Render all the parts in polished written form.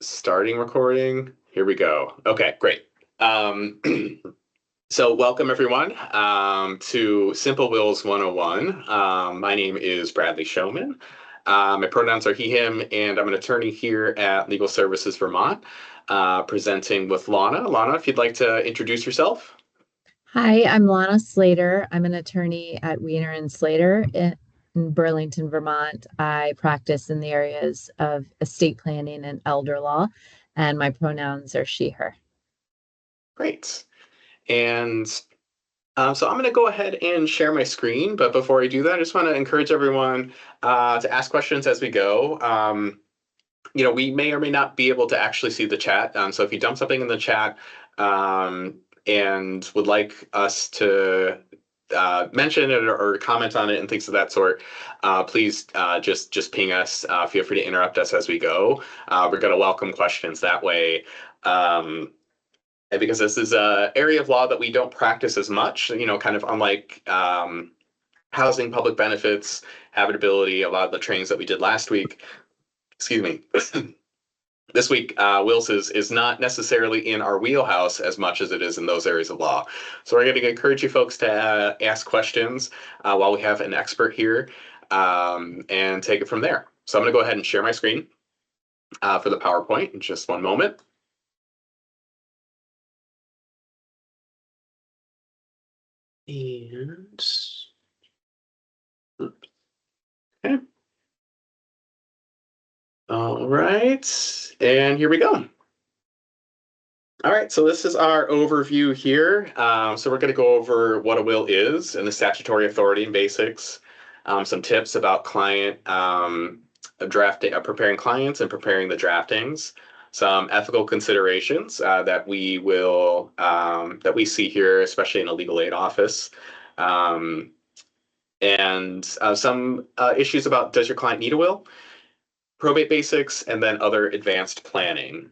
Starting recording. Here we go. Okay, great. So welcome everyone to Simple Wills 101. My name is Bradley Showman. My pronouns are he, him, and I'm an attorney here at Legal Services Vermont, presenting with Lana. Lana, if you'd like to introduce yourself. Hi, I'm Lana Slater. I'm an attorney at Weiner and Slater in Burlington, Vermont. I practice in the areas of estate planning and elder law, and my pronouns are she, her. Great. And so I'm going to go ahead and share my screen, but before I do that, I just want to encourage everyone to ask questions as we go. We may or may not be able to actually see the chat. So if you dump something in the chat and would like us to mention it or comment on it and things of that sort, please just ping us. Feel free to interrupt us as we go. We're going to welcome questions that way. And because this is an area of law that we don't practice as much, kind of unlike housing, public benefits, habitability, a lot of the trainings that we did last week. Excuse me. This week, wills is not necessarily in our wheelhouse as much as it is in those areas of law. So we're going to encourage you folks to ask questions while we have an expert here and take it from there. So I'm going to go ahead and share my screen for the PowerPoint in just one moment. And okay. All right, and here we go. All right, so this is our overview here. So we're going to go over what a will is and the statutory authority and basics, some tips about client drafting, preparing clients and preparing the draftings, some ethical considerations that we will that we see here, especially in a legal aid office, and some issues about does your client need a will, probate basics, and then other advanced planning.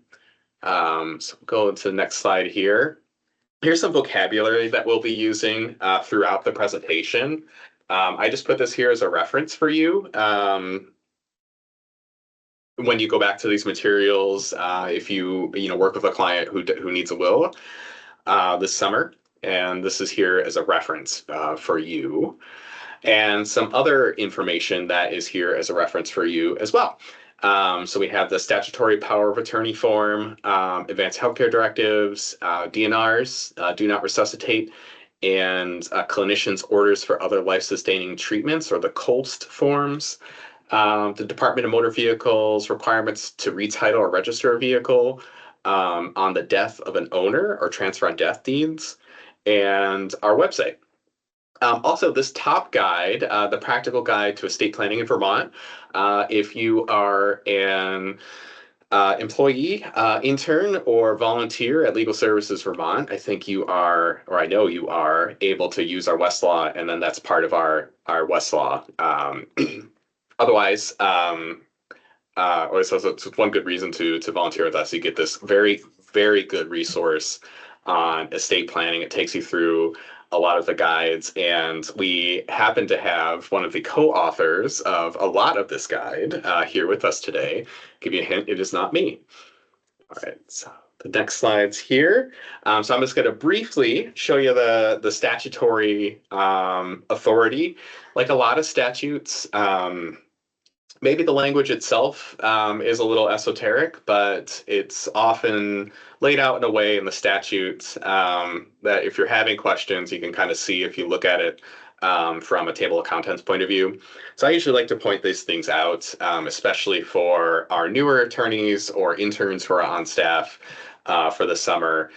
So go to the next slide here. Here's some vocabulary that we'll be using throughout the presentation. I just put this here as a reference for you. When you go back to these materials, if you work with a client who needs a will this summer, and this is here as a reference for you, and some other information that is here as a reference for you as well. So we have the statutory power of attorney form, advanced healthcare directives, DNRs, do not resuscitate, and clinicians' orders for other life-sustaining treatments, or the COLST forms. The Department of Motor Vehicles requirements to retitle or register a vehicle on the death of an owner or transfer on death deeds, and our website. Also, this top guide, the practical guide to estate planning in Vermont, if you are an employee, intern, or volunteer at Legal Services Vermont, I think you are, or I know you are, able to use our Westlaw, and then that's part of our Westlaw. Otherwise, or so it's one good reason to volunteer with us. You get this very, very good resource on estate planning. It takes you through a lot of the guides, and we happen to have one of the co-authors of a lot of this guide here with us today. Give you a hint, it is not me. All right, so the next slide's here. So I'm just going to briefly show you the statutory authority. Like a lot of statutes, maybe the language itself is a little esoteric, but it's often laid out in a way in the statutes that if you're having questions, you can kind of see if you look at it from a table of contents point of view. So I usually like to point these things out, especially for our newer attorneys or interns who are on staff for the summer.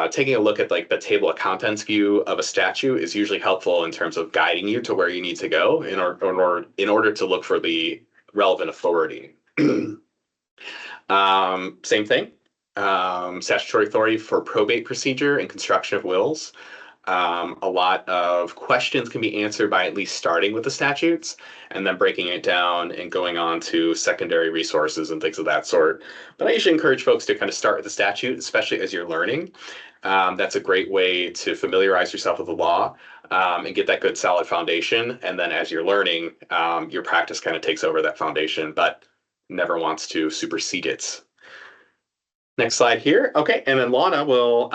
Taking a look at like the table of contents view of a statute is usually helpful in terms of guiding you to where you need to go in order to look for the relevant authority. Same thing. Statutory authority for probate procedure and construction of wills. A lot of questions can be answered by at least starting with the statutes and then breaking it down and going on to secondary resources and things of that sort. But I usually encourage folks to kind of start with the statute, especially as you're learning. That's a great way to familiarize yourself with the law and get that good solid foundation. And then as you're learning, your practice kind of takes over that foundation, but never wants to supersede it. Next slide here. Okay, and then Lana will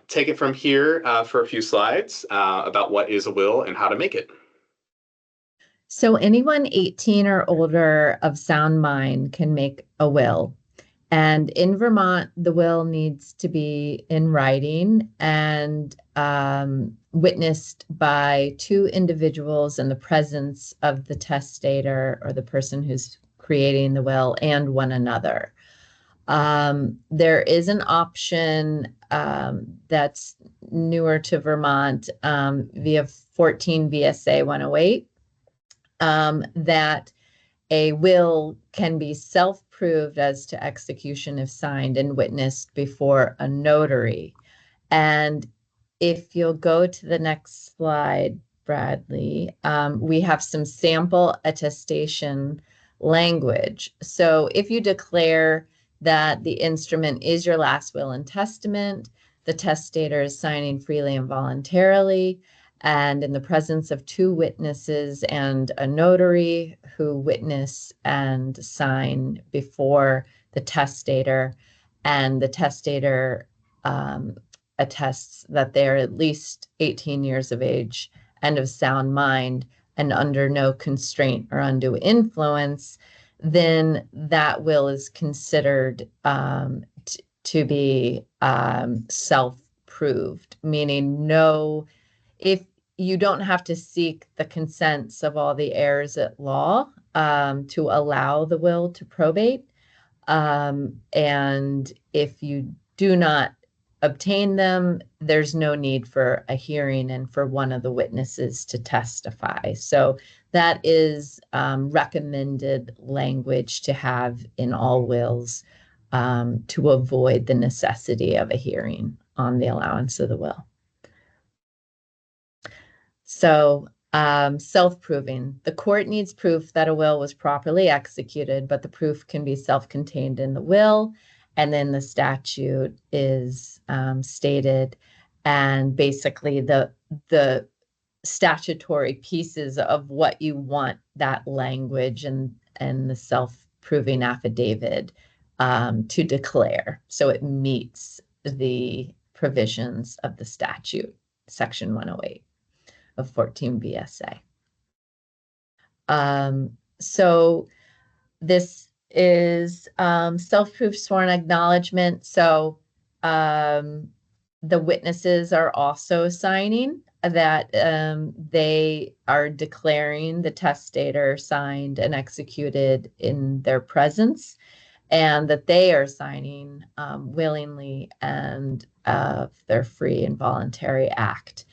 take it from here for a few slides about what is a will and how to make it. So anyone 18 or older of sound mind can make a will. And in Vermont, the will needs to be in writing and witnessed by two individuals in the presence of the testator or the person who's creating the will and one another. There is an option that's newer to Vermont via 14 VSA 108 that a will can be self-proved as to execution if signed and witnessed before a notary. And if you'll go to the next slide, Bradley, we have some sample attestation language. So if you declare that the instrument is your last will and testament, the testator is signing freely and voluntarily, and in the presence of two witnesses and a notary who witness and sign before the testator, and the testator attests that they're at least 18 years of age and of sound mind and under no constraint or undue influence, then that will is considered to be self-proved, meaning if you don't have to seek the consents of all the heirs at law to allow the will to probate. And if you do not obtain them, there's no need for a hearing and for one of the witnesses to testify. So that is recommended language to have in all wills to avoid the necessity of a hearing on the allowance of the will. So self-proving. The court needs proof that a will was properly executed, but the proof can be self-contained in the will. And then the statute is stated, and basically the statutory pieces of what you want that language and the self-proving affidavit to declare. So it meets the provisions of the statute, section 108 of 14 VSA. So this is self-proof sworn acknowledgement. So the witnesses are also signing that they are declaring the testator signed and executed in their presence, and that they are signing willingly and of their free and voluntary act,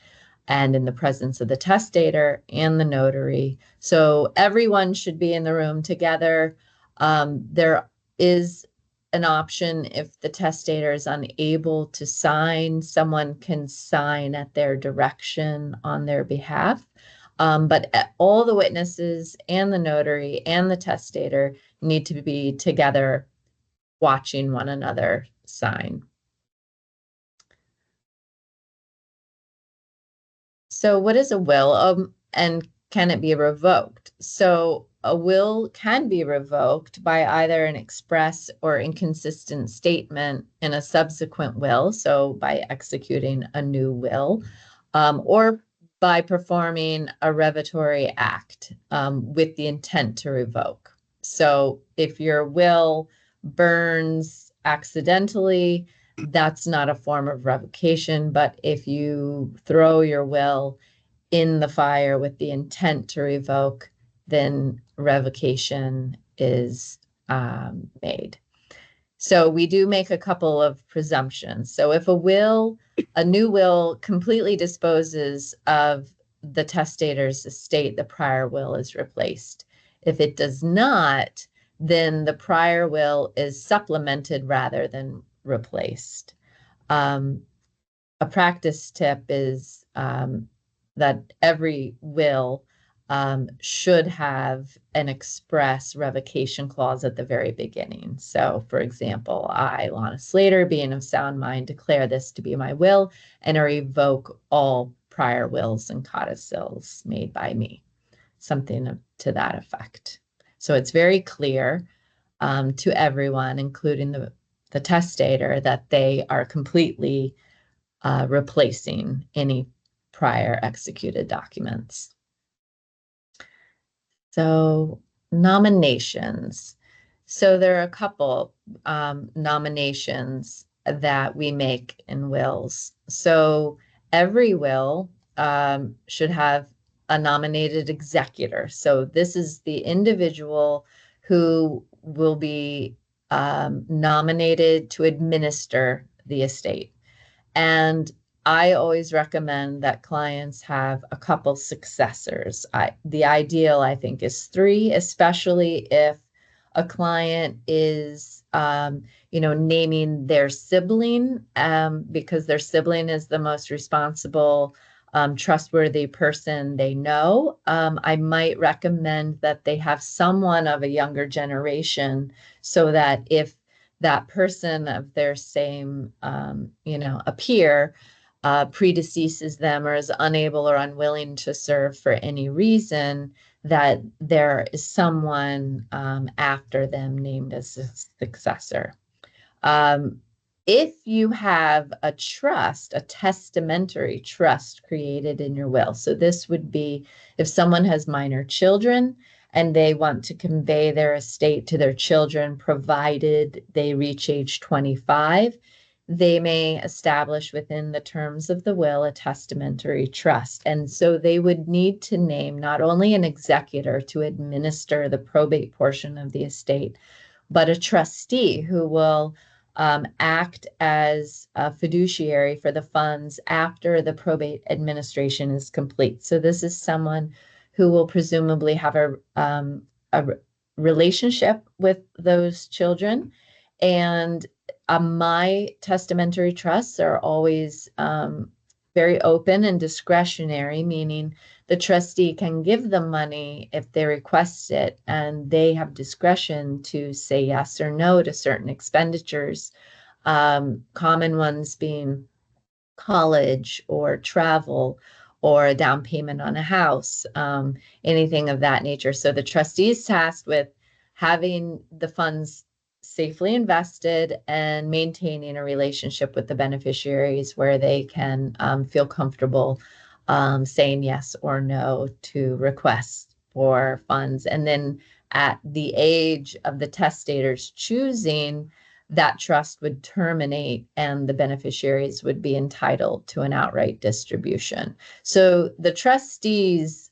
and in the presence of the testator and the notary. So everyone should be in the room together. There is an option if the testator is unable to sign, someone can sign at their direction on their behalf. But all the witnesses and the notary and the testator need to be together watching one another sign. So what is a will, and can it be revoked? So a will can be revoked by either an express or inconsistent statement in a subsequent will, so by executing a new will, or by performing a revocatory act with the intent to revoke. So if your will burns accidentally, that's not a form of revocation. But if you throw your will in the fire with the intent to revoke, then revocation is made. So we do make a couple of presumptions. So if a new will completely disposes of the testator's estate, the prior will is replaced. If it does not, then the prior will is supplemented rather than replaced. A practice tip is that every will should have an express revocation clause at the very beginning. So, for example, I, Lana Slater, being of sound mind, declare this to be my will and I revoke all prior wills and codicils made by me. Something to that effect. So it's very clear to everyone, including the the testator that they are completely replacing any prior executed documents. So nominations. So there are a couple nominations that we make in wills. So every will should have a nominated executor. So this is the individual who will be nominated to administer the estate. And I always recommend that clients have a couple successors. The ideal, I think, is three, especially if a client is, naming their sibling, because their sibling is the most responsible, trustworthy person they know. I might recommend that they have someone of a younger generation so that if that person of their same, a peer, predeceases them or is unable or unwilling to serve for any reason, that there is someone after them named as a successor. If you have a trust, a testamentary trust created in your will, so this would be if someone has minor children and they want to convey their estate to their children, provided they reach age 25, they may establish within the terms of the will a testamentary trust. And so they would need to name not only an executor to administer the probate portion of the estate, but a trustee who will act as a fiduciary for the funds after the probate administration is complete. So this is someone who will presumably have a relationship with those children. And my testamentary trusts are always very open and discretionary, meaning the trustee can give them money if they request it, and they have discretion to say yes or no to certain expenditures, common ones being college or travel or a down payment on a house, anything of that nature. So the trustee is tasked with having the funds safely invested and maintaining a relationship with the beneficiaries where they can feel comfortable saying yes or no to requests for funds. And then at the age of the testator's choosing, that trust would terminate and the beneficiaries would be entitled to an outright distribution. So the trustee's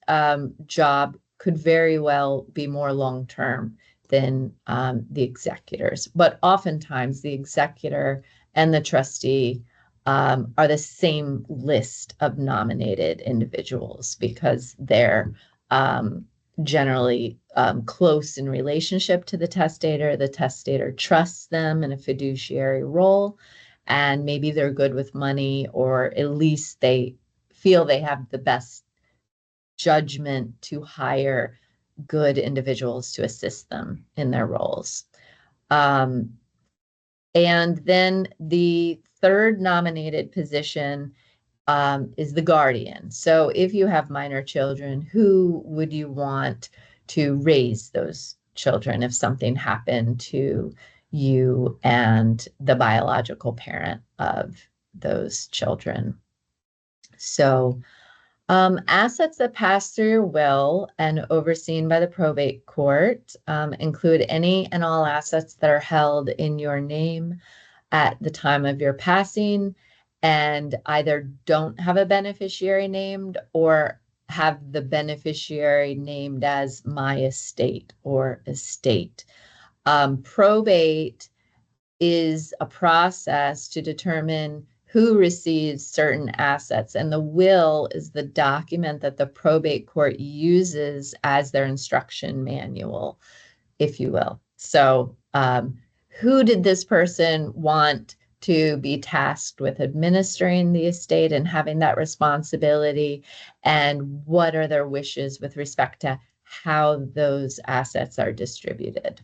job could very well be more long-term than the executors. But oftentimes the executor and the trustee are the same list of nominated individuals because they're generally close in relationship to the testator. The testator trusts them in a fiduciary role, and maybe they're good with money, or at least they feel they have the best judgment to hire good individuals to assist them in their roles. And then the third nominated position is the guardian. So if you have minor children, who would you want to raise those children if something happened to you and the biological parent of those children? So assets that pass through your will and overseen by the probate court include any and all assets that are held in your name at the time of your passing and either don't have a beneficiary named or have the beneficiary named as my estate or estate. Probate is a process to determine who receives certain assets, and the will is the document that the probate court uses as their instruction manual, if you will. So who did this person want to be tasked with administering the estate and having that responsibility, and what are their wishes with respect to how those assets are distributed?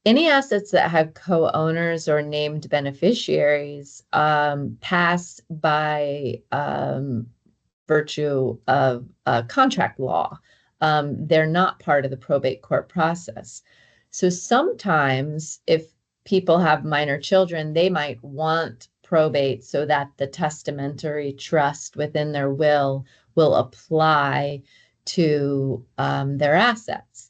Any assets that have co-owners or named beneficiaries pass by virtue of contract law. They're not part of the probate court process. So sometimes if people have minor children, they might want probate so that the testamentary trust within their will apply to their assets.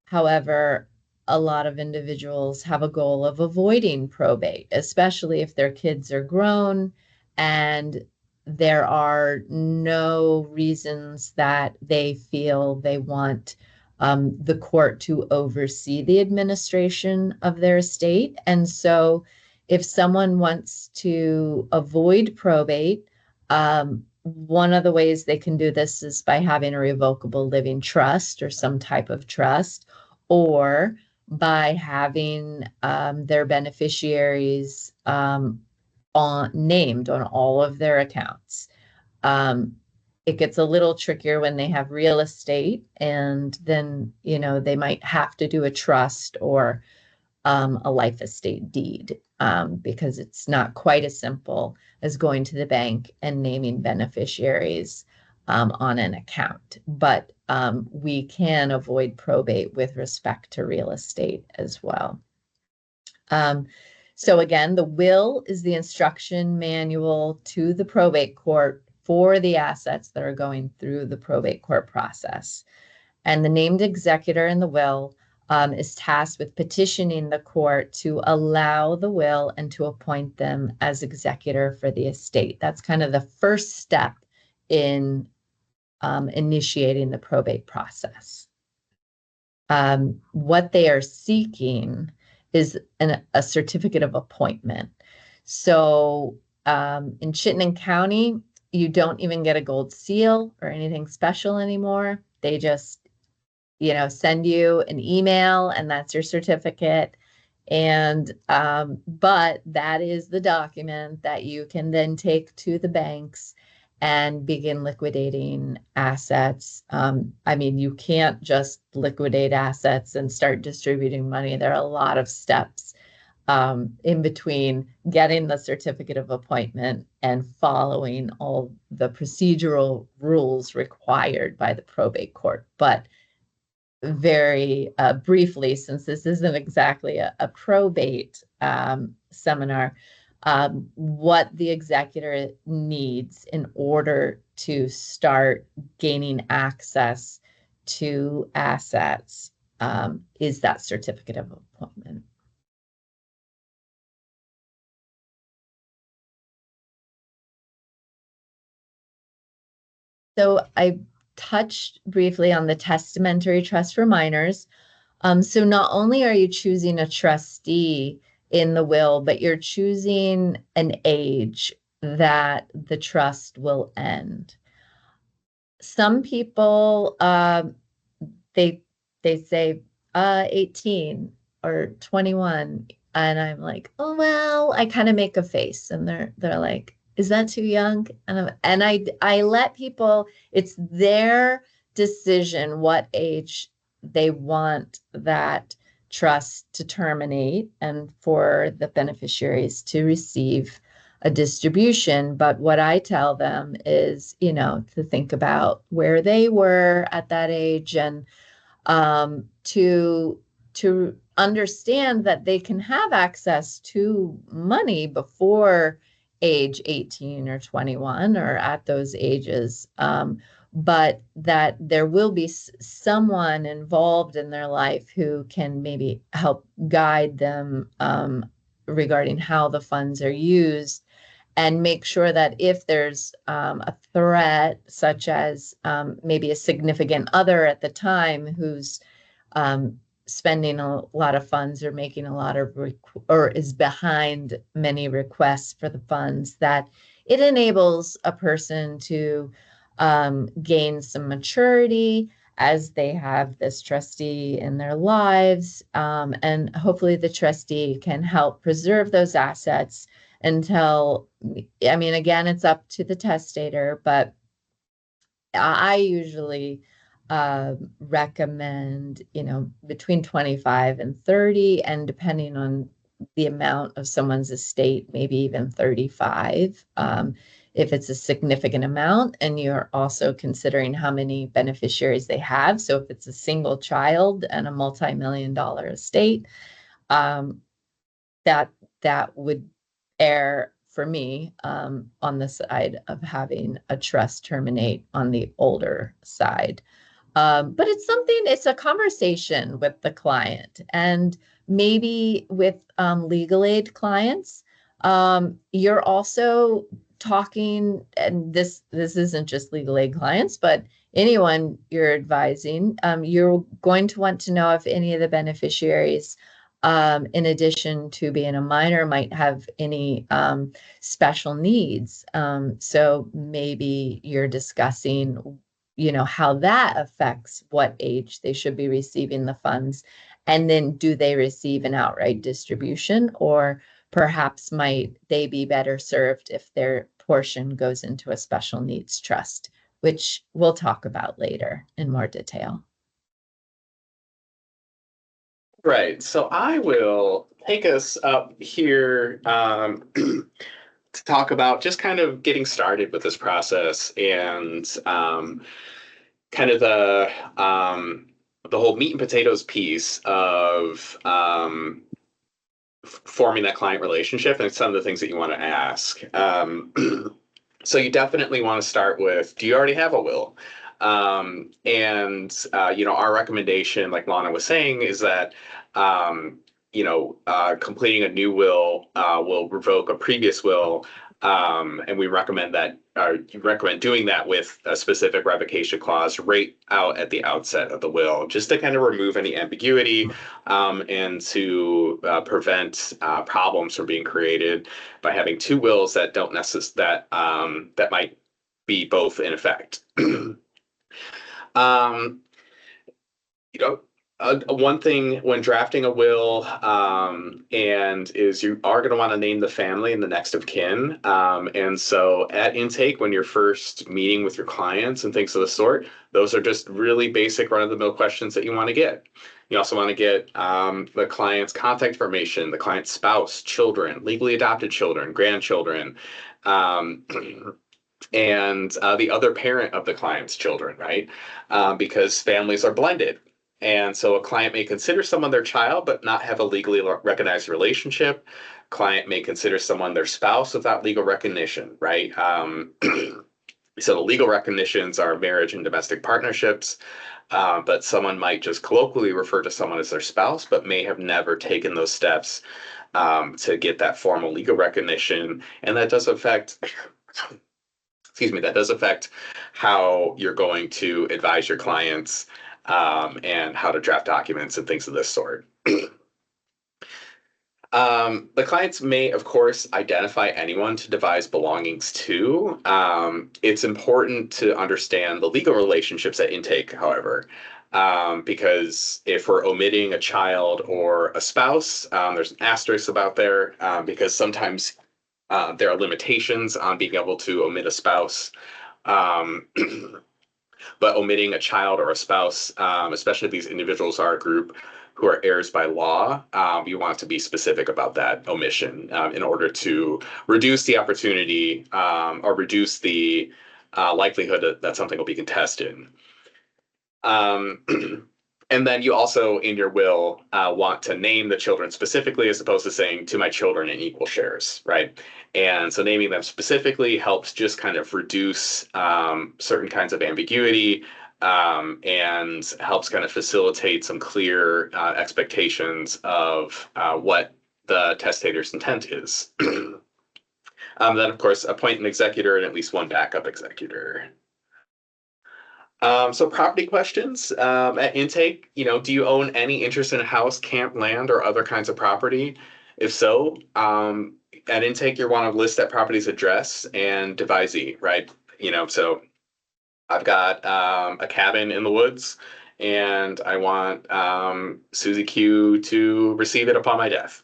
However, a lot of individuals have a goal of avoiding probate, especially if their kids are grown and there are no reasons that they feel they want the court to oversee the administration of their estate. And so if someone wants to avoid probate, one of the ways they can do this is by having a revocable living trust or some type of trust, or by having their beneficiaries named on all of their accounts. It gets a little trickier when they have real estate, and then, they might have to do a trust or a life estate deed, because it's not quite as simple as going to the bank and naming beneficiaries on an account. But we can avoid probate with respect to real estate as well. So again, the will is the instruction manual to the probate court for the assets that are going through the probate court process. And the named executor in the will is tasked with petitioning the court to allow the will and to appoint them as executor for the estate. That's kind of the first step in initiating the probate process. What they are seeking is a certificate of appointment. So in Chittenden County, you don't even get a gold seal or anything special anymore. They just, send you an email and that's your certificate. And, but that is the document that you can then take to the banks and begin liquidating assets. You can't just liquidate assets and start distributing money. There are a lot of steps in between getting the certificate of appointment and following all the procedural rules required by the probate court. But very briefly, since this isn't exactly a probate seminar, what the executor needs in order to start gaining access to assets is that certificate of appointment. So I touched briefly on the testamentary trust for minors. So not only are you choosing a trustee in the will, but you're choosing an age that the trust will end. Some people, they say 18 or 21, and I'm like, oh well, I kind of make a face, and they're like, is that too young? And I let people, it's their decision what age they want that trust to terminate and for the beneficiaries to receive a distribution. But what I tell them is, to think about where they were at that age, and to understand that they can have access to money before age 18 or 21 or at those ages, but that there will be someone involved in their life who can maybe help guide them regarding how the funds are used, and make sure that if there's a threat, such as maybe a significant other at the time who's spending a lot of funds or making a lot of or is behind many requests for the funds, that it enables a person to gain some maturity as they have this trustee in their lives, and hopefully the trustee can help preserve those assets until, again, it's up to the testator, but I usually recommend, between 25 and 30, and depending on the amount of someone's estate, maybe even 35, if it's a significant amount, and you're also considering how many beneficiaries they have. So if it's a single child and a multi-million-dollar estate, that that would err for me on the side of having a trust terminate on the older side. But it's a conversation with the client, and maybe with legal aid clients, you're also talking, and this isn't just legal aid clients, but anyone you're advising, you're going to want to know if any of the beneficiaries, in addition to being a minor, might have any special needs. So maybe you're discussing, how that affects what age they should be receiving the funds. And then do they receive an outright distribution, or perhaps might they be better served if their portion goes into a special needs trust, which we'll talk about later in more detail. Right. So I will take us up here to talk about just kind of getting started with this process and kind of the whole meat and potatoes piece of forming that client relationship and some of the things that you want to ask. So you definitely want to start with, do you already have a will? Our recommendation, like Lana was saying, is that completing a new will revoke a previous will, and we recommend that. You recommend doing that with a specific revocation clause right out at the outset of the will, just to kind of remove any ambiguity, and to prevent problems from being created by having two wills that don't that might be both in effect. Um, you know, one thing when drafting a will, and is you are going to want to name the family and the next of kin. And so at intake, when you're first meeting with your clients and things of the sort, those are just really basic run-of-the-mill questions that you want to get. You also want to get the client's contact information, the client's spouse, children, legally adopted children, grandchildren, um, and the other parent of the client's children, right? Because families are blended. And so a client may consider someone their child, but not have a legally recognized relationship. Client may consider someone their spouse without legal recognition, right? So the legal recognitions are marriage and domestic partnerships, but someone might just colloquially refer to someone as their spouse, but may have never taken those steps to get that formal legal recognition. And that does affect that does affect how you're going to advise your clients, and how to draft documents and things of this sort. The clients may, of course, identify anyone to devise belongings to. It's important to understand the legal relationships at intake, however, because if we're omitting a child or a spouse, there's an asterisk about there, because sometimes there are limitations on being able to omit a spouse. Um, but omitting a child or a spouse, especially if these individuals are a group who are heirs by law, you want to be specific about that omission in order to reduce the opportunity, or reduce the likelihood that something will be contested. Um, and then you also, in your will, want to name the children specifically, as opposed to saying to my children in equal shares, right? And so naming them specifically helps just kind of reduce certain kinds of ambiguity, and helps kind of facilitate some clear expectations of what the testator's intent is. Then, of course, appoint an executor and at least one backup executor. So property questions at intake, do you own any interest in a house, camp, land, or other kinds of property? If so, at intake, you want to list that property's address and devisee, right? So I've got a cabin in the woods, and I want Susie Q to receive it upon my death.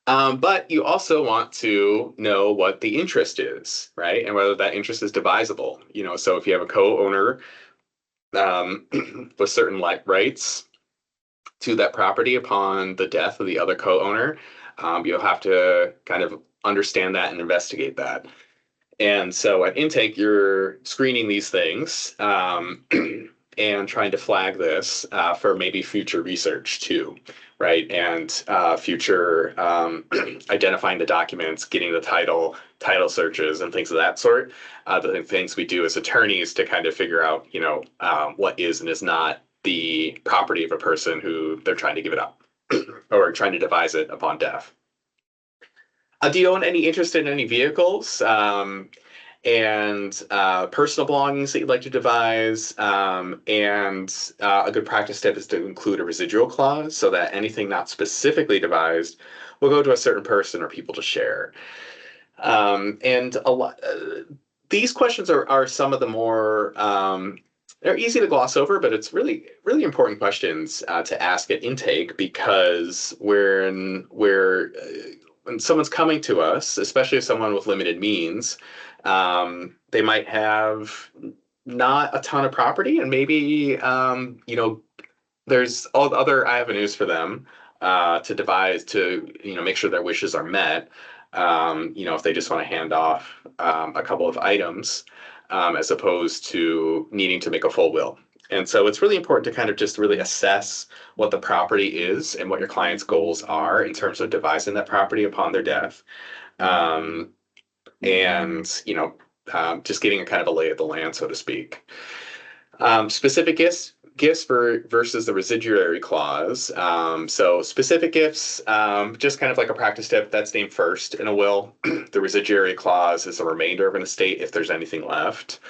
But you also want to know what the interest is, right? And whether that interest is divisible. So if you have a co-owner with certain rights to that property upon the death of the other co-owner, you'll have to kind of understand that and investigate that. And so at intake, you're screening these things. and trying to flag this for maybe future research too, right? And future identifying the documents, getting the title searches, and things of that sort. The things we do as attorneys to kind of figure out, what is and is not the property of a person who they're trying to give it up or trying to devise it upon death. Do you own any interest in any vehicles? And personal belongings that you'd like to devise. And a good practice tip is to include a residual clause so that anything not specifically devised will go to a certain person or people to share. And a lot, these questions are some of the more they're easy to gloss over, but it's really, really important questions to ask at intake, because when someone's coming to us, especially someone with limited means, they might have not a ton of property, and maybe there's all other avenues for them to devise to make sure their wishes are met. If they just want to hand off a couple of items, as opposed to needing to make a full will. And so it's really important to kind of just really assess what the property is and what your client's goals are in terms of devising that property upon their death. Just getting a kind of a lay of the land, so to speak. Specific gifts versus the residuary clause. So specific gifts, just kind of like a practice tip, that's named first in a will. The residuary clause is a remainder of an estate if there's anything left.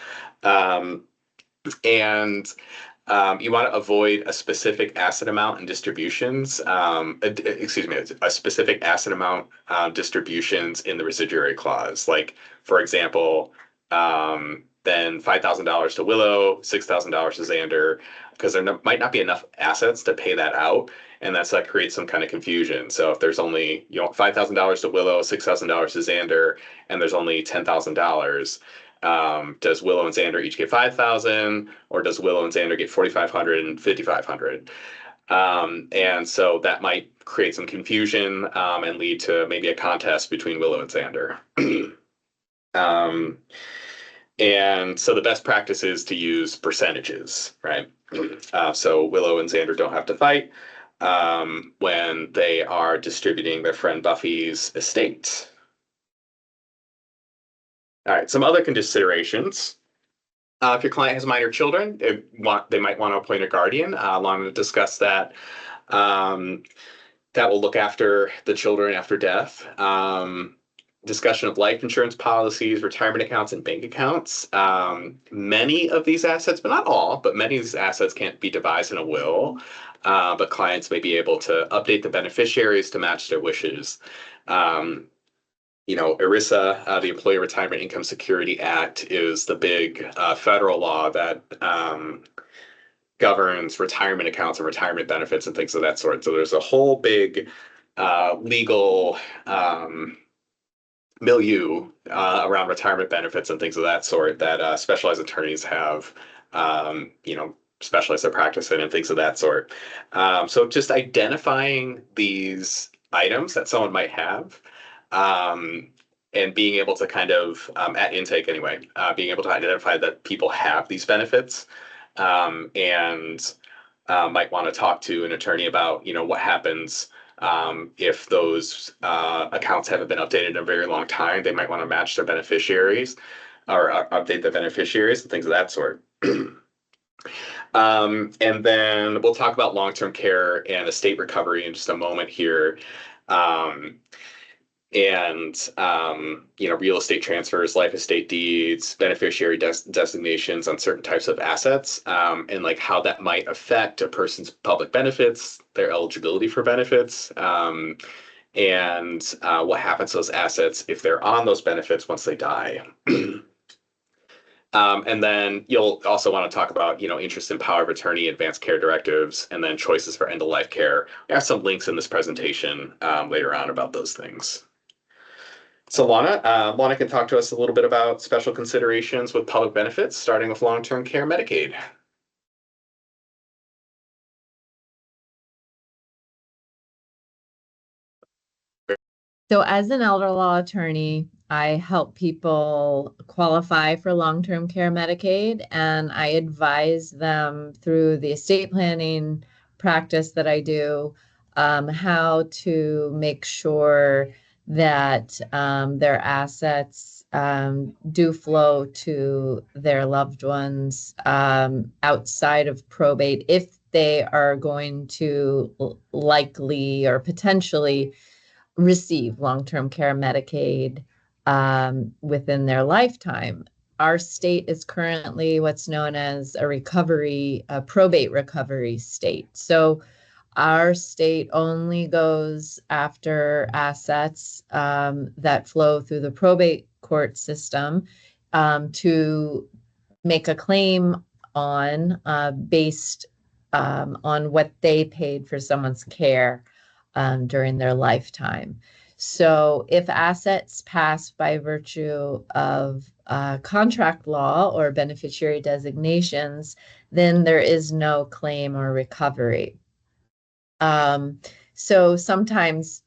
You want to avoid a specific asset amount and distributions. A specific asset amount distributions in the residuary clause. Like, for example, then $5,000 to Willow, $6,000 to Xander, because there might not be enough assets to pay that out, and that creates some kind of confusion. So if there's only $5,000 to Willow, $6,000 to Xander, and there's only $10,000, does Willow and Xander each get $5,000, or does Willow and Xander get $4,500 and $5,500? And so that might create some confusion and lead to maybe a contest between Willow and Xander. And so the best practice is to use percentages, right? So Willow and Xander don't have to fight when they are distributing their friend Buffy's estate. All right, some other considerations. If your client has minor children, they might want to appoint a guardian. Along to discuss that. That will look after the children after death. Discussion of life insurance policies, retirement accounts, and bank accounts. Many of these assets, but not all, but many of these assets can't be devised in a will, but clients may be able to update the beneficiaries to match their wishes. ERISA, the Employee Retirement Income Security Act, is the big federal law that governs retirement accounts and retirement benefits and things of that sort. So there's a whole big legal milieu around retirement benefits and things of that sort that specialized attorneys have, specialized their practice in and things of that sort. So just identifying these items that someone might have, and being able to kind of, at intake anyway, being able to identify that people have these benefits, and might want to talk to an attorney about, what happens if those accounts haven't been updated in a very long time. They might want to match their beneficiaries or update the beneficiaries and things of that sort. And then we'll talk about long-term care and estate recovery in just a moment here. Real estate transfers, life estate deeds, beneficiary designations on certain types of assets, and like how that might affect a person's public benefits, their eligibility for benefits, and what happens to those assets if they're on those benefits once they die. And then you'll also want to talk about, interest in power of attorney, advanced care directives, and then choices for end-of-life care. We have some links in this presentation later on about those things. So Lana can talk to us a little bit about special considerations with public benefits, starting with long-term care Medicaid. So as an elder law attorney, I help people qualify for long-term care Medicaid, and I advise them through the estate planning practice that I do, how to make sure that their assets do flow to their loved ones outside of probate if they are going to likely or potentially receive long-term care Medicaid within their lifetime. Our state is currently what's known as a probate recovery state. So our state only goes after assets that flow through the probate court system to make a claim on based on what they paid for someone's care during their lifetime. So if assets pass by virtue of contract law or beneficiary designations, then there is no claim or recovery. So sometimes,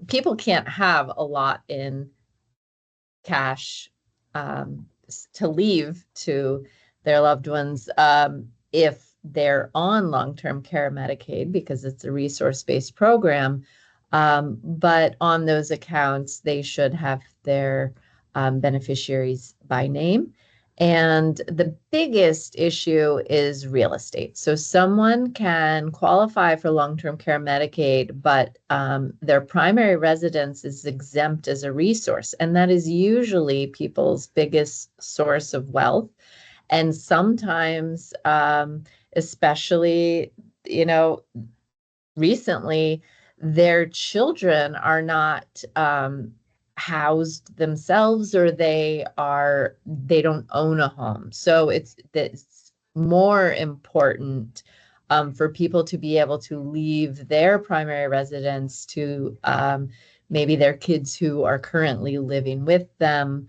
people can't have a lot in cash to leave to their loved ones if they're on long-term care Medicaid because it's a resource-based program. But on those accounts, they should have their beneficiaries by name. And the biggest issue is real estate. So someone can qualify for long-term care Medicaid, but their primary residence is exempt as a resource. And that is usually people's biggest source of wealth. And sometimes, especially, recently, their children are not housed themselves, or they don't own a home. So it's more important for people to be able to leave their primary residence to maybe their kids who are currently living with them,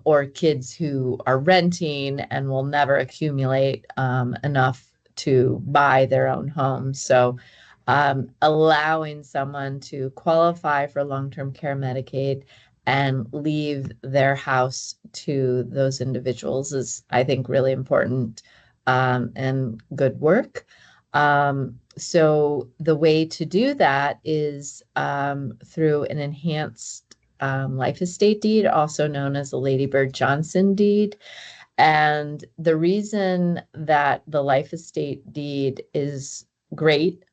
or kids who are renting and will never accumulate enough to buy their own home. So allowing someone to qualify for long-term care Medicaid and leave their house to those individuals is, I think, really important and good work. So the way to do that is through an enhanced life estate deed, also known as a Lady Bird Johnson deed. And the reason that the life estate deed is great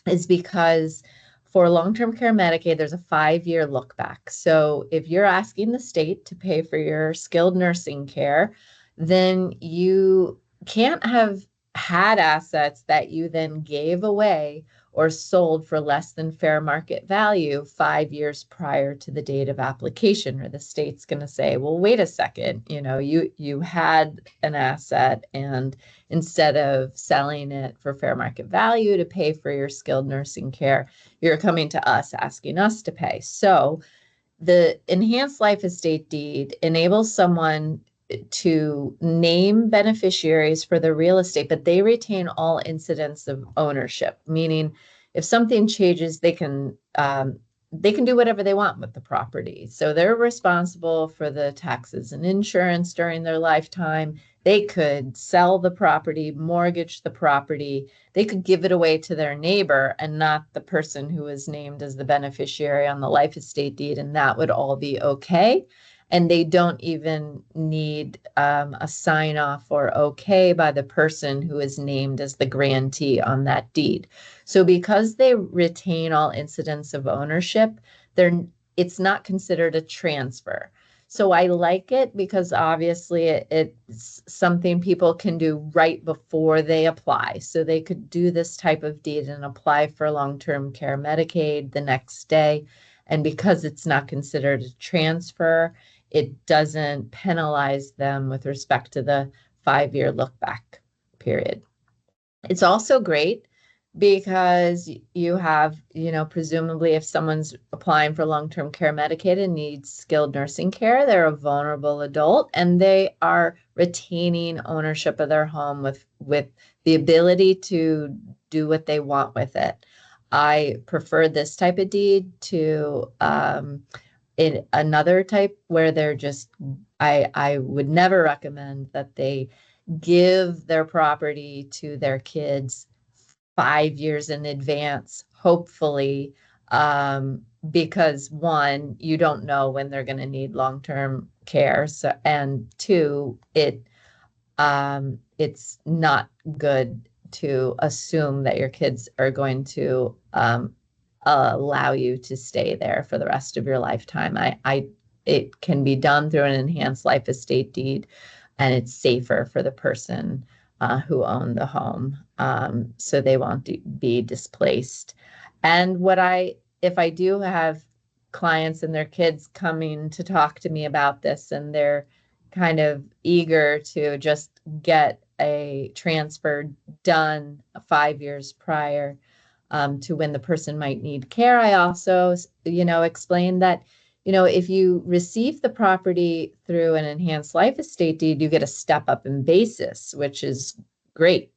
is because for long-term care Medicaid, there's a 5-year look back. So if you're asking the state to pay for your skilled nursing care, then you can't have had assets that you then gave away or sold for less than fair market value 5 years prior to the date of application, or the state's going to say, well, wait a second, you had an asset, and instead of selling it for fair market value to pay for your skilled nursing care, you're coming to us asking us to pay. So the enhanced life estate deed enables someone to name beneficiaries for the real estate, but they retain all incidents of ownership, meaning if something changes, they can do whatever they want with the property. So they're responsible for the taxes and insurance during their lifetime. They could sell the property, mortgage the property. They could give it away to their neighbor and not the person who is named as the beneficiary on the life estate deed, and that would all be okay. And they don't even need a sign off or okay by the person who is named as the grantee on that deed. So because they retain all incidents of ownership, it's not considered a transfer. So I like it because obviously it's something people can do right before they apply. So they could do this type of deed and apply for long-term care Medicaid the next day. And because it's not considered a transfer, it doesn't penalize them with respect to the 5-year look back period. It's also great because you have, presumably if someone's applying for long-term care Medicaid and needs skilled nursing care, they're a vulnerable adult and they are retaining ownership of their home with the ability to do what they want with it. I prefer this type of deed to in another type where they're just, I would never recommend that they give their property to their kids 5 years in advance, hopefully, because one, you don't know when they're going to need long-term care. So, and two, it's not good to assume that your kids are going to allow you to stay there for the rest of your lifetime. It can be done through an enhanced life estate deed, and it's safer for the person who owned the home, so they won't be displaced. And if I do have clients and their kids coming to talk to me about this, and they're kind of eager to just get a transfer done 5 years prior to when the person might need care, I also, explain that, if you receive the property through an enhanced life estate deed, you get a step up in basis, which is great,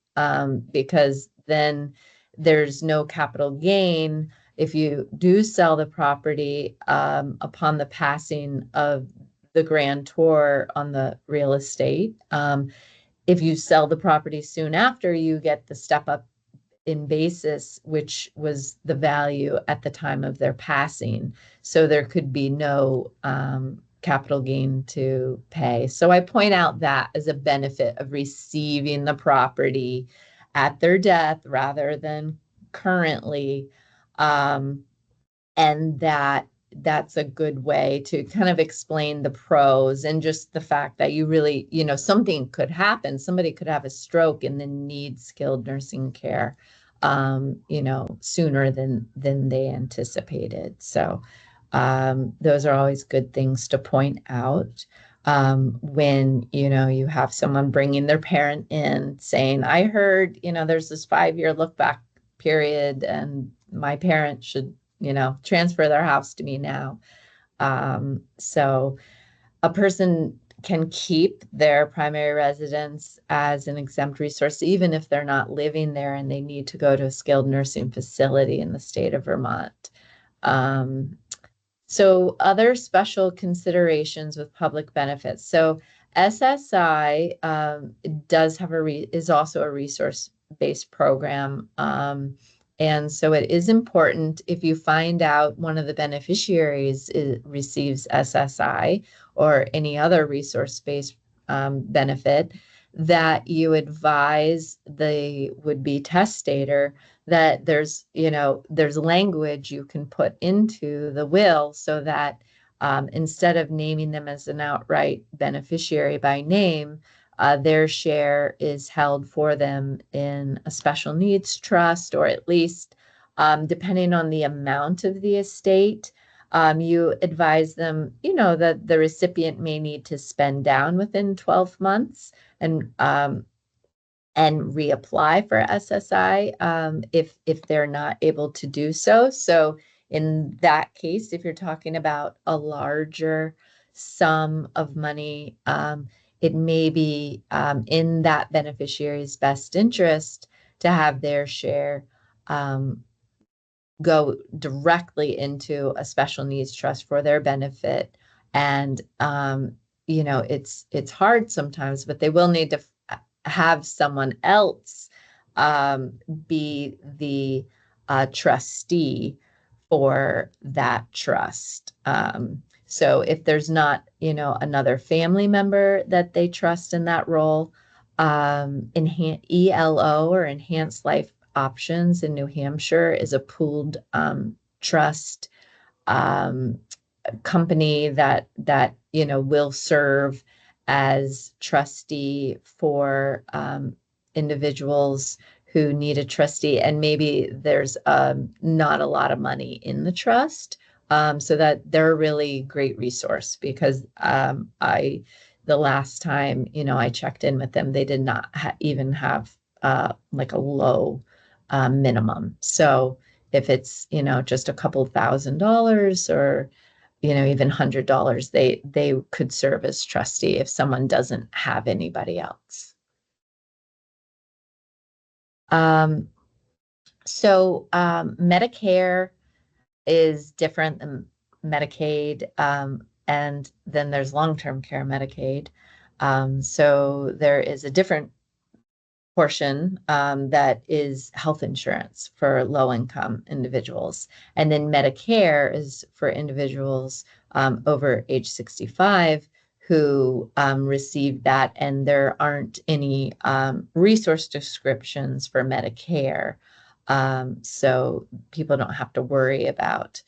because then there's no capital gain if you do sell the property upon the passing of the grantor on the real estate. If you sell the property soon after, you get the step up in basis, which was the value at the time of their passing. So there could be no capital gain to pay. So I point out that as a benefit of receiving the property at their death rather than currently. And that's a good way to kind of explain the pros, and just the fact that you really, something could happen. Somebody could have a stroke and then need skilled nursing care, sooner than they anticipated. So those are always good things to point out. When, you have someone bringing their parent in saying, I heard, there's this 5-year look back period and my parent should, transfer their house to me now. So a person can keep their primary residence as an exempt resource, even if they're not living there and they need to go to a skilled nursing facility in the state of Vermont. So other special considerations with public benefits. So SSI does have is also a resource-based program. And so it is important, if you find out one of the beneficiaries receives SSI or any other resource-based benefit, that you advise the would-be testator that there's language you can put into the will so that instead of naming them as an outright beneficiary by name, their share is held for them in a special needs trust, or at least, depending on the amount of the estate, you advise them, that the recipient may need to spend down within 12 months and reapply for SSI if they're not able to do so. So in that case, if you're talking about a larger sum of money, it may be in that beneficiary's best interest to have their share go directly into a special needs trust for their benefit. And it's hard sometimes, but they will need to have someone else be the trustee for that trust. So if there's not, another family member that they trust in that role, ELO, or Enhanced Life Options in New Hampshire, is a pooled trust company that will serve as trustee for individuals who need a trustee, and maybe there's not a lot of money in the trust, so that they're a really great resource, because the last time I checked in with them, they did not even have like a low minimum. So if it's just a couple $1,000 or even $100, they could serve as trustee if someone doesn't have anybody else. So Medicare is different than Medicaid, and then there's long-term care Medicaid. So there is a different portion that is health insurance for low-income individuals, and then Medicare is for individuals over age 65 who receive that, and there aren't any resource descriptions for Medicare. So people don't have to worry about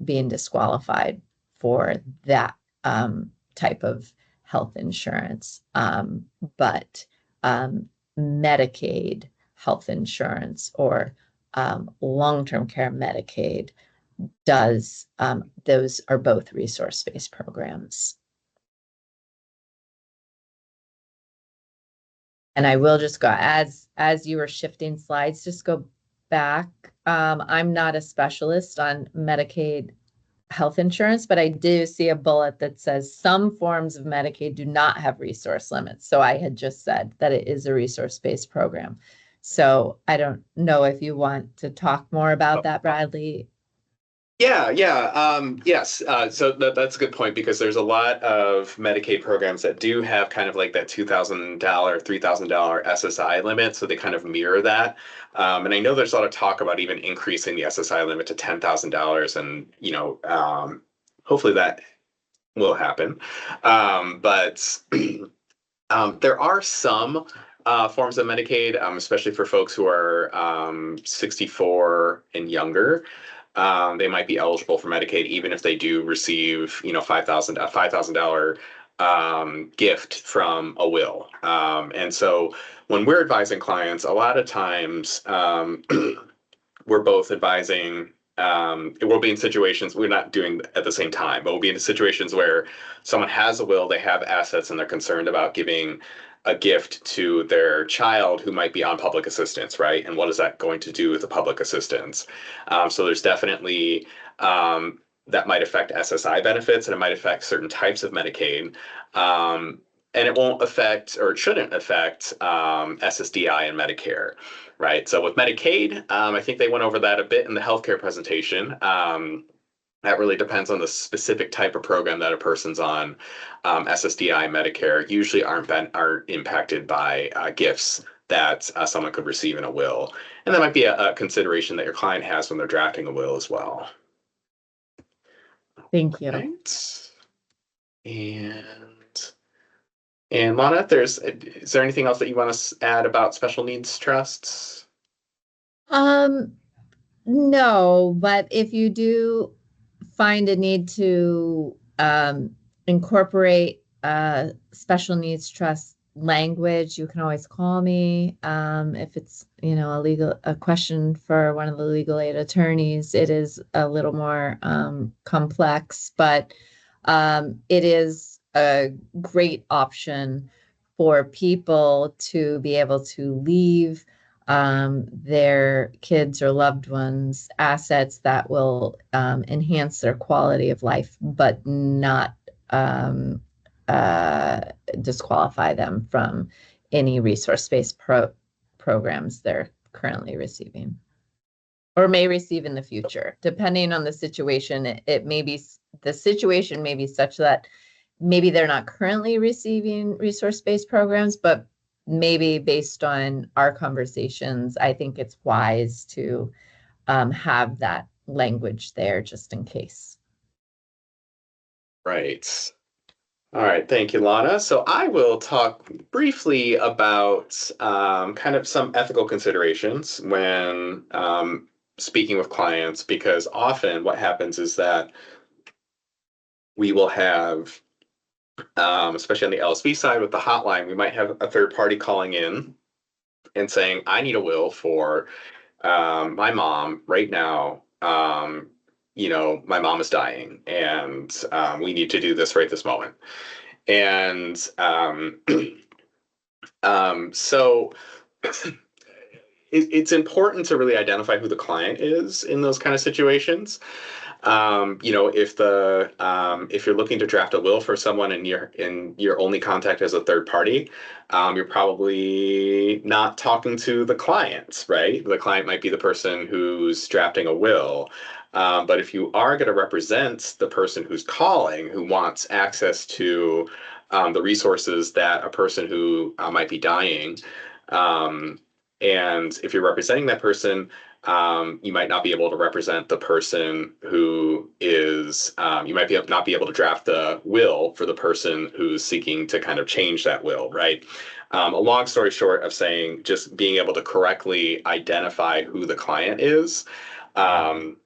being disqualified for that type of health insurance. But Medicaid health insurance or long-term care Medicaid does, those are both resource-based programs. And I will just go, as you were shifting slides, just go back. I'm not a specialist on Medicaid health insurance, but I do see a bullet that says some forms of Medicaid do not have resource limits. So I had just said that it is a resource-based program. So I don't know if you want to talk more about that, Bradley. Yes. So that's a good point because there's a lot of Medicaid programs that do have kind of like that $2,000, $3,000 SSI limit. So they kind of mirror that. And I know there's a lot of talk about even increasing the SSI limit to $10,000 and, hopefully that will happen. But there are some forms of Medicaid, especially for folks who are 64 and younger. They might be eligible for Medicaid even if they do receive, $5,000 gift from a will. And so when we're advising clients, a lot of times we're both advising. It will be in situations we're not doing at the same time, but we'll be in situations where someone has a will, they have assets, and they're concerned about giving a gift to their child who might be on public assistance, right? And what is that going to do with the public assistance? So there's definitely that might affect SSI benefits and it might affect certain types of Medicaid. And it won't affect or it shouldn't affect SSDI and Medicare, right? So with Medicaid, I think they went over that a bit in the healthcare presentation. That really depends on the specific type of program that a person's on. SSDI and Medicare usually aren't impacted by gifts that someone could receive in a will. And that might be a consideration that your client has when they're drafting a will as well. Thank you. Right. And Lana, is there anything else that you want to add about special needs trusts? No, but if you do find a need to incorporate special needs trust language, you can always call me. If it's, a question for one of the legal aid attorneys, it is a little more complex, but it is a great option for people to be able to leave their kids or loved ones assets that will enhance their quality of life, but not disqualify them from any resource-based programs they're currently receiving or may receive in the future. Depending on the situation, it may be, the situation may be such that maybe they're not currently receiving resource-based programs, but maybe based on our conversations, I think it's wise to have that language there just in case. Right. All right. Thank you, Lana. So I will talk briefly about kind of some ethical considerations when speaking with clients, because often what happens is that we will have especially on the LSV side with the hotline, we might have a third party calling in and saying, I need a will for my mom right now. My mom is dying and we need to do this right this moment. And so it's important to really identify who the client is in those kind of situations. If you're looking to draft a will for someone and your only contact as a third party, you're probably not talking to the client, right? The client might be the person who's drafting a will. But if you are going to represent the person who's calling, who wants access to the resources that a person who might be dying, and if you're representing that person, you might not be able to represent the person who is, you might not be able to draft the will for the person who's seeking to kind of change that will, right? A long story short of saying just being able to correctly identify who the client is. And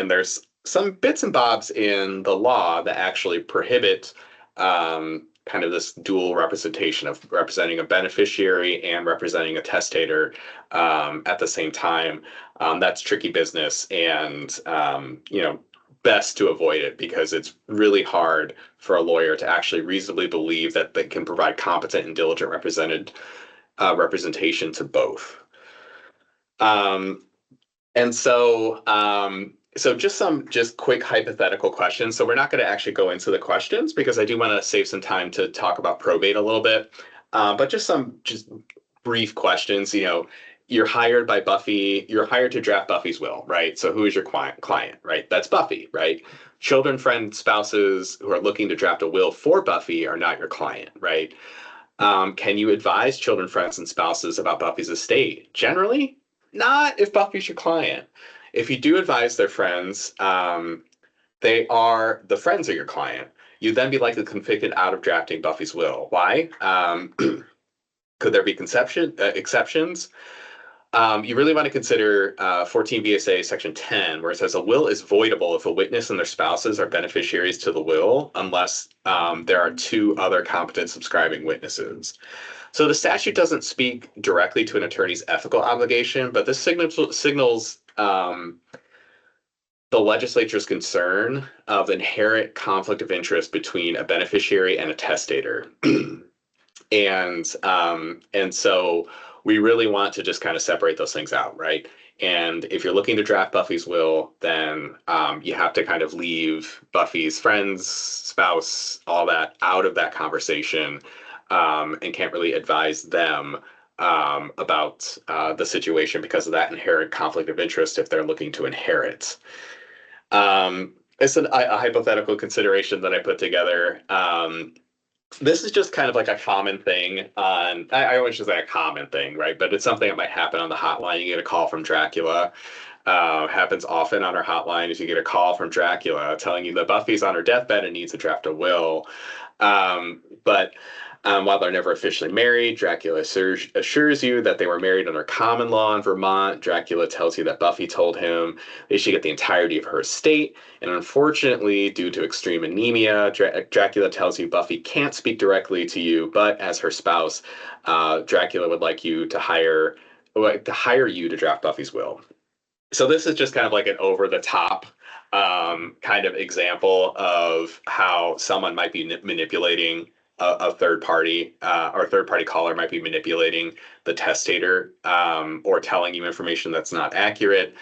there's some bits and bobs in the law that actually prohibit kind of this dual representation of representing a beneficiary and representing a testator at the same time. That's tricky business, and best to avoid it because it's really hard for a lawyer to actually reasonably believe that they can provide competent and diligent representation to both. And so just quick hypothetical questions. So we're not going to actually go into the questions because I do want to save some time to talk about probate a little bit. But just brief questions. You're hired by Buffy. You're hired to draft Buffy's will, right? So who is your client, right? That's Buffy, right? Children, friends, spouses who are looking to draft a will for Buffy are not your client, right? Can you advise children, friends, and spouses about Buffy's estate? Generally, not if Buffy's your client. If you do advise their friends, the friends are your client. You'd then be likely convicted out of drafting Buffy's will. Why? Could there be exceptions? You really want to consider 14 VSA Section 10, where it says a will is voidable if a witness and their spouses are beneficiaries to the will, unless there are two other competent subscribing witnesses. So the statute doesn't speak directly to an attorney's ethical obligation, but this signals the legislature's concern of inherent conflict of interest between a beneficiary and a testator. And so we really want to just kind of separate those things out, right? And if you're looking to draft Buffy's will, then you have to kind of leave Buffy's friends, spouse, all that out of that conversation, and can't really advise them about the situation because of that inherent conflict of interest if they're looking to inherit. It's a hypothetical consideration that I put together. This is just kind of like a common thing I always just say a common thing, right? But it's something that might happen on the hotline. You get a call from Dracula. Happens often on our hotline is you get a call from Dracula telling you that Buffy's on her deathbed and needs to draft a will. But while they're never officially married, Dracula assures you that they were married under common law in Vermont. Dracula tells you that Buffy told him they should get the entirety of her estate. And unfortunately, due to extreme anemia, Dracula tells you Buffy can't speak directly to you, but as her spouse, Dracula would like you to hire you to draft Buffy's will. So this is just kind of like an over-the-top kind of example of how someone might be manipulating a third party or a third party caller might be manipulating the testator or telling you information that's not accurate,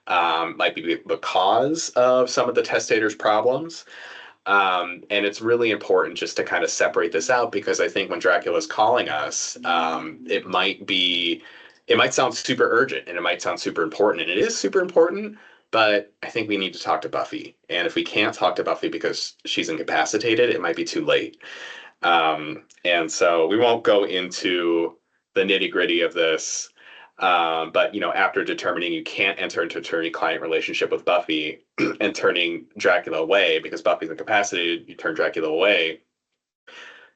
might be the cause of some of the testator's problems. And it's really important just to kind of separate this out because I think when Dracula's calling us, it might sound super urgent and it might sound super important, and it is super important, but I think we need to talk to Buffy. And if we can't talk to Buffy because she's incapacitated, it might be too late. And so we won't go into the nitty-gritty of this. But after determining you can't enter into attorney-client relationship with Buffy and turning Dracula away because Buffy's incapacitated, you turn Dracula away.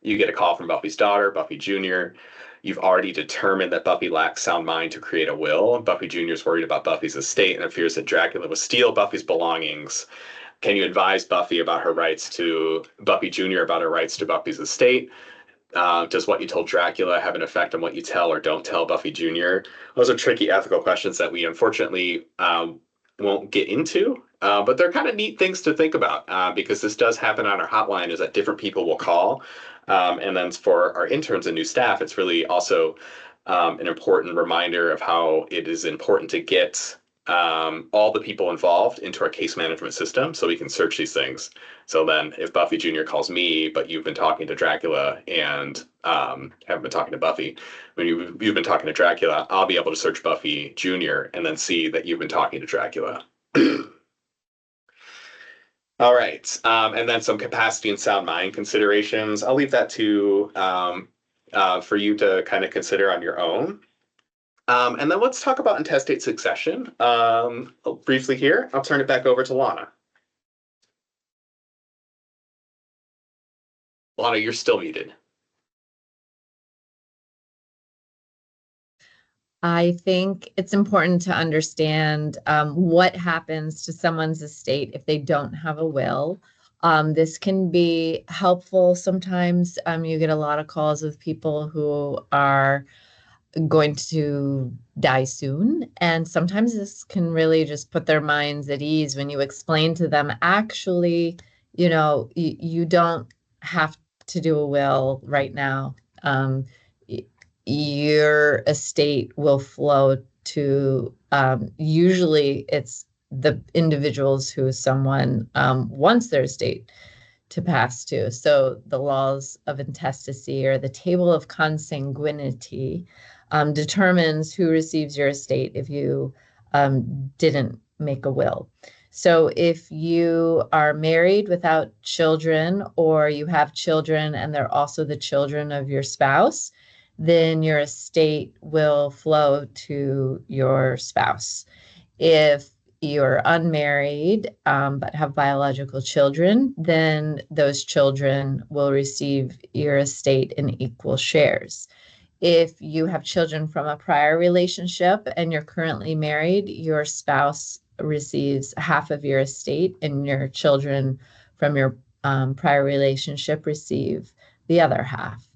You get a call from Buffy's daughter, Buffy Jr. You've already determined that Buffy lacks sound mind to create a will. Buffy Jr. is worried about Buffy's estate and fears that Dracula will steal Buffy's belongings. Can you advise Buffy about her rights to Buffy Jr. about her rights to Buffy's estate? Does what you told Dracula have an effect on what you tell or don't tell Buffy Jr.? Those are tricky ethical questions that we unfortunately won't get into, but they're kind of neat things to think about because this does happen on our hotline is that different people will call. And then for our interns and new staff, it's really also an important reminder of how it is important to get all the people involved into our case management system so we can search these things. So then if Buffy Jr. calls me, but you've been talking to Dracula and haven't been talking to Buffy, when you've been talking to Dracula, I'll be able to search Buffy Jr. and then see that you've been talking to Dracula. All right. And then some capacity and sound mind considerations. I'll leave that to for you to kind of consider on your own. And then let's talk about intestate succession briefly here. I'll turn it back over to Lana. Lana, you're still muted. I think it's important to understand what happens to someone's estate if they don't have a will. This can be helpful sometimes. You get a lot of calls with people who are going to die soon. And sometimes this can really just put their minds at ease when you explain to them, actually, you don't have to do a will right now. Your estate will flow to, usually it's the individuals who someone wants their estate to pass to. So the laws of intestacy, or the table of consanguinity, determines who receives your estate if you didn't make a will. So if you are married without children, or you have children and they're also the children of your spouse, then your estate will flow to your spouse. If you're unmarried but have biological children, then those children will receive your estate in equal shares. If you have children from a prior relationship and you're currently married, your spouse receives half of your estate, and your children from your prior relationship receive the other half.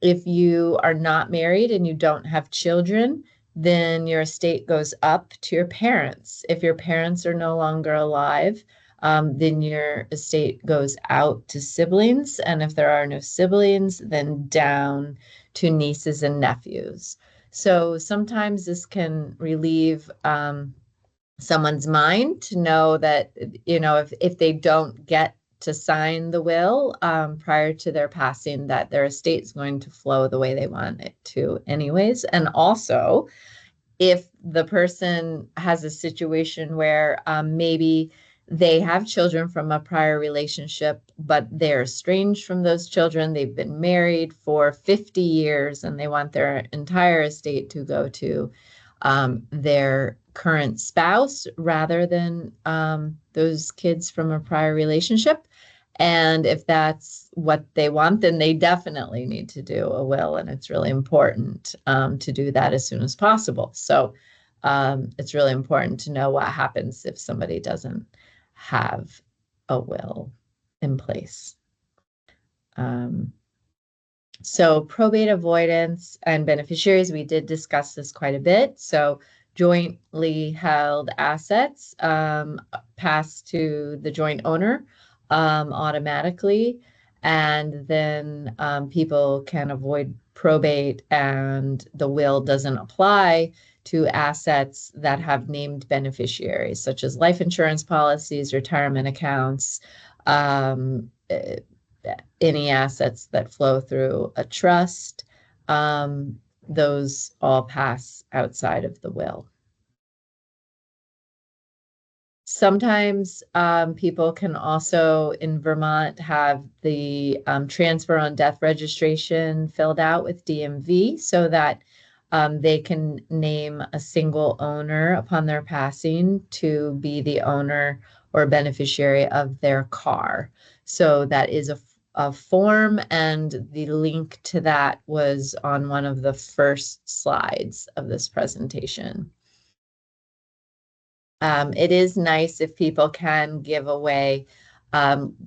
If you are not married and you don't have children, then your estate goes up to your parents. If your parents are no longer alive, then your estate goes out to siblings. And if there are no siblings, then down to nieces and nephews. So sometimes this can relieve someone's mind to know that, if they don't get to sign the will prior to their passing, that their estate is going to flow the way they want it to anyways. And also, if the person has a situation where maybe they have children from a prior relationship, but they're estranged from those children, they've been married for 50 years, and they want their entire estate to go to their current spouse rather than those kids from a prior relationship. And if that's what they want, then they definitely need to do a will. And it's really important to do that as soon as possible. So it's really important to know what happens if somebody doesn't have a will in place. So probate avoidance and beneficiaries, we did discuss this quite a bit. So jointly held assets pass to the joint owner automatically, and then people can avoid probate, and the will doesn't apply to assets that have named beneficiaries, such as life insurance policies, retirement accounts, any assets that flow through a trust. Those all pass outside of the will. Sometimes people can also, in Vermont, have the transfer on death registration filled out with DMV so that they can name a single owner upon their passing to be the owner or beneficiary of their car. So that is a form, and the link to that was on one of the first slides of this presentation. It is nice if people can give away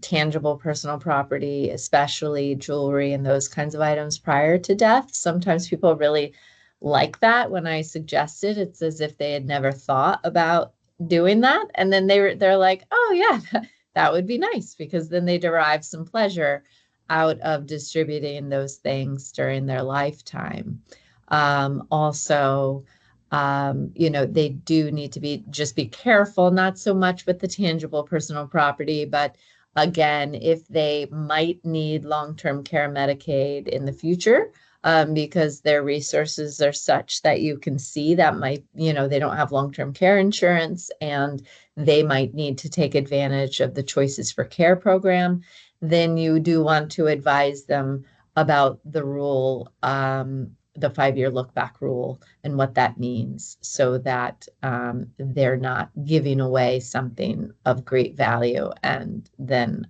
tangible personal property, especially jewelry and those kinds of items prior to death. Sometimes people really like that. When I suggest it, it's as if they had never thought about doing that. And then they're like, oh yeah, that would be nice, because then they derive some pleasure out of distributing those things during their lifetime. Also, They do need to be careful, not so much with the tangible personal property, but again, if they might need long-term care Medicaid in the future, because their resources are such that you can see that they don't have long-term care insurance and they might need to take advantage of the Choices for Care program, then you do want to advise them about the rule, the 5-year look back rule and what that means so that they're not giving away something of great value and then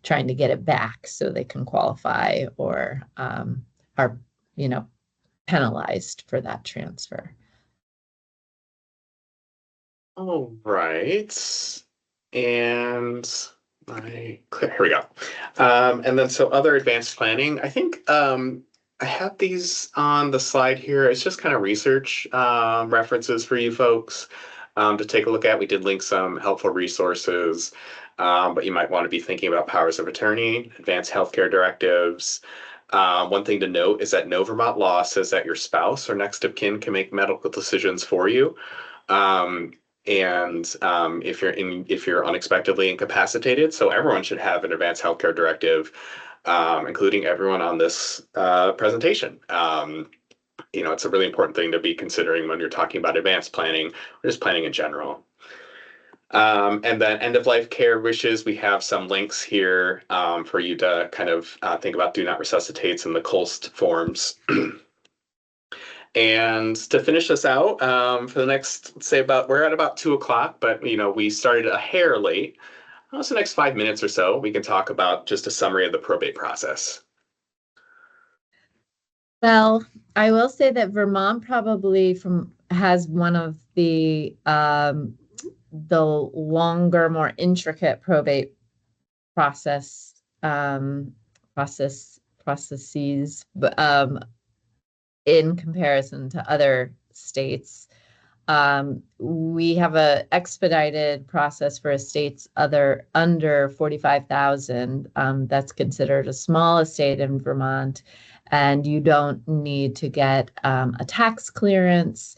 trying to get it back so they can qualify or are, penalized for that transfer. All right. And here we go. And then so other advanced planning, I think I have these on the slide here. It's just kind of research references for you folks to take a look at. We did link some helpful resources, but you might want to be thinking about powers of attorney, advanced healthcare directives. One thing to note is that no Vermont law says that your spouse or next of kin can make medical decisions for you. And if you're unexpectedly incapacitated, so everyone should have an advanced healthcare directive, including everyone on this presentation. It's a really important thing to be considering when you're talking about advanced planning or just planning in general. And then end of life care wishes, we have some links here for you to kind of think about do not resuscitates and the COLST forms. And to finish this out, for the next, we're at about 2:00, but we started a hair late. So the next 5 minutes or so, we can talk about just a summary of the probate process. Well, I will say that Vermont probably has one of the longer, more intricate probate processes, in comparison to other states. We have an expedited process for estates under 45,000. That's considered a small estate in Vermont, and you don't need to get a tax clearance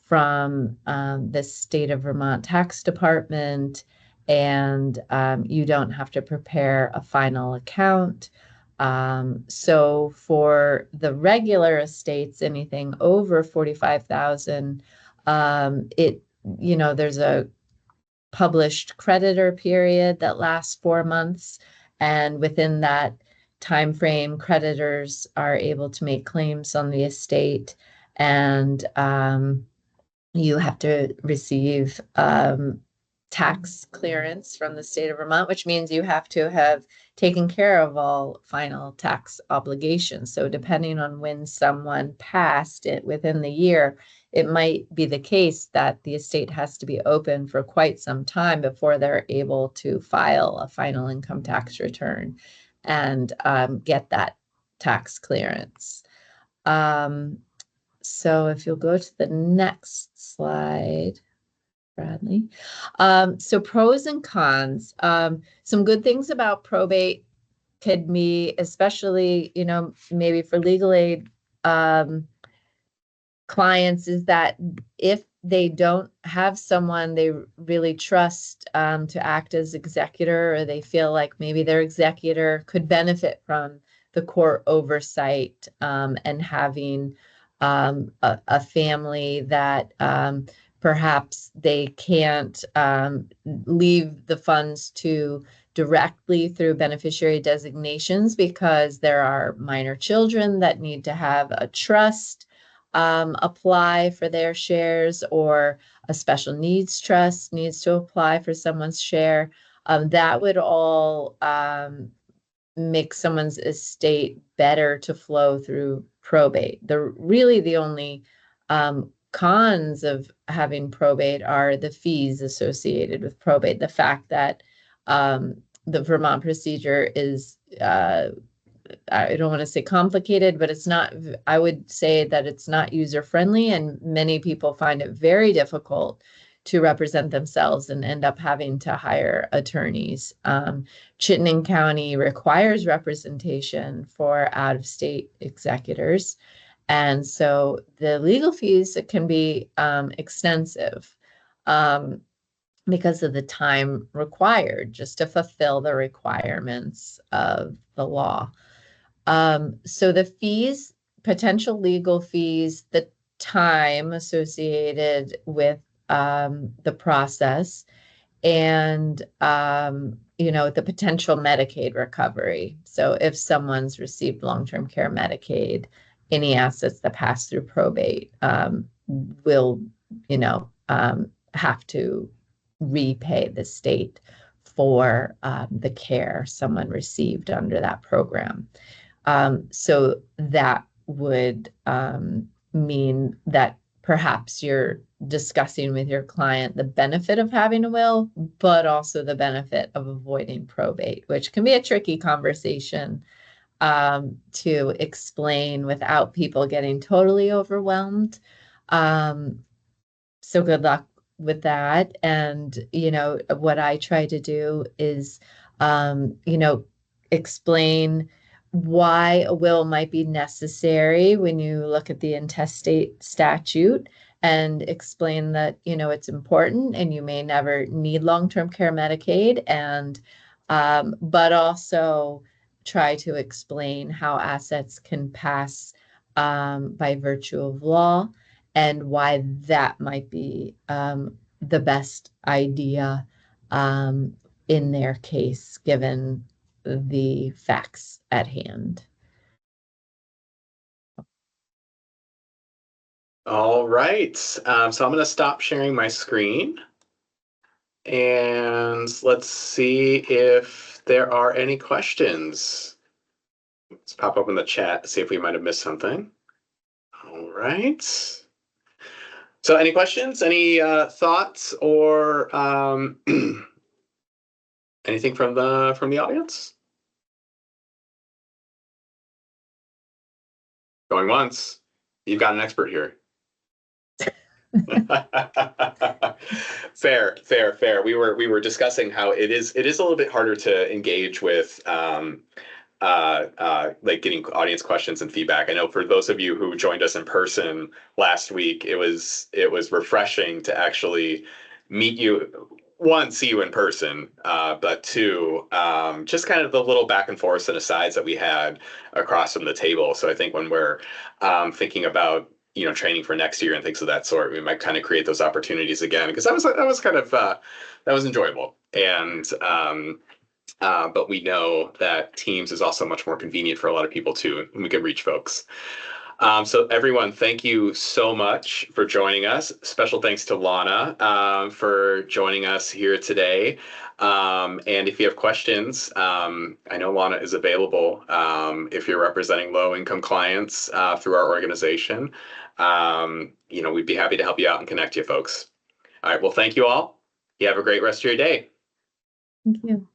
from the state of Vermont Tax Department, and you don't have to prepare a final account. So for the regular estates, anything over 45,000, there's a published creditor period that lasts 4 months, and within that time frame, creditors are able to make claims on the estate, and you have to receive tax clearance from the state of Vermont, which means you have to have taken care of all final tax obligations. So depending on when someone passed it within the year, it might be the case that the estate has to be open for quite some time before they're able to file a final income tax return and get that tax clearance. So if you'll go to the next slide, Bradley. So pros and cons. Some good things about probate could be, especially, maybe for legal aid clients, is that if they don't have someone they really trust to act as executor, or they feel like maybe their executor could benefit from the court oversight and having a family that perhaps they can't leave the funds to directly through beneficiary designations because there are minor children that need to have a trust apply for their shares, or a special needs trust needs to apply for someone's share. That would all make someone's estate better to flow through probate. The only cons of having probate are the fees associated with probate. The fact that the Vermont procedure is, I don't want to say complicated, but it's not, I would say that it's not user-friendly, and many people find it very difficult to represent themselves and end up having to hire attorneys. Chittenden County requires representation for out-of-state executors. And so the legal fees can be extensive because of the time required just to fulfill the requirements of the law. So the fees, potential legal fees, the time associated with the process, and the potential Medicaid recovery. So if someone's received long-term care Medicaid, any assets that pass through probate will have to repay the state for the care someone received under that program. So that would mean that perhaps you're discussing with your client the benefit of having a will, but also the benefit of avoiding probate, which can be a tricky conversation to explain without people getting totally overwhelmed. So good luck with that. And, what I try to do is, explain why a will might be necessary when you look at the intestate statute, and explain that, it's important and you may never need long-term care Medicaid, and but also try to explain how assets can pass by virtue of law, and why that might be the best idea in their case, given the facts at hand. All right. So I'm going to stop sharing my screen. And let's see if there are any questions. Let's pop up in the chat, see if we might have missed something. All right. So any questions, any thoughts, or anything from the audience? Going once. You've got an expert here. Fair. We were discussing how it is a little bit harder to engage with like getting audience questions and feedback. I know for those of you who joined us in person last week, it was refreshing to actually meet you. One, see you in person, but two, just kind of the little back and forth and asides that we had across from the table. So I think when we're thinking about training for next year and things of that sort, we might kind of create those opportunities again, because that was kind of that was enjoyable. And but we know that Teams is also much more convenient for a lot of people too, and we can reach folks. So everyone, thank you so much for joining us. Special thanks to Lana for joining us here today. And if you have questions, I know Lana is available if you're representing low-income clients through our organization. We'd be happy to help you out and connect you folks. All right, well, thank you all. You have a great rest of your day. Thank you.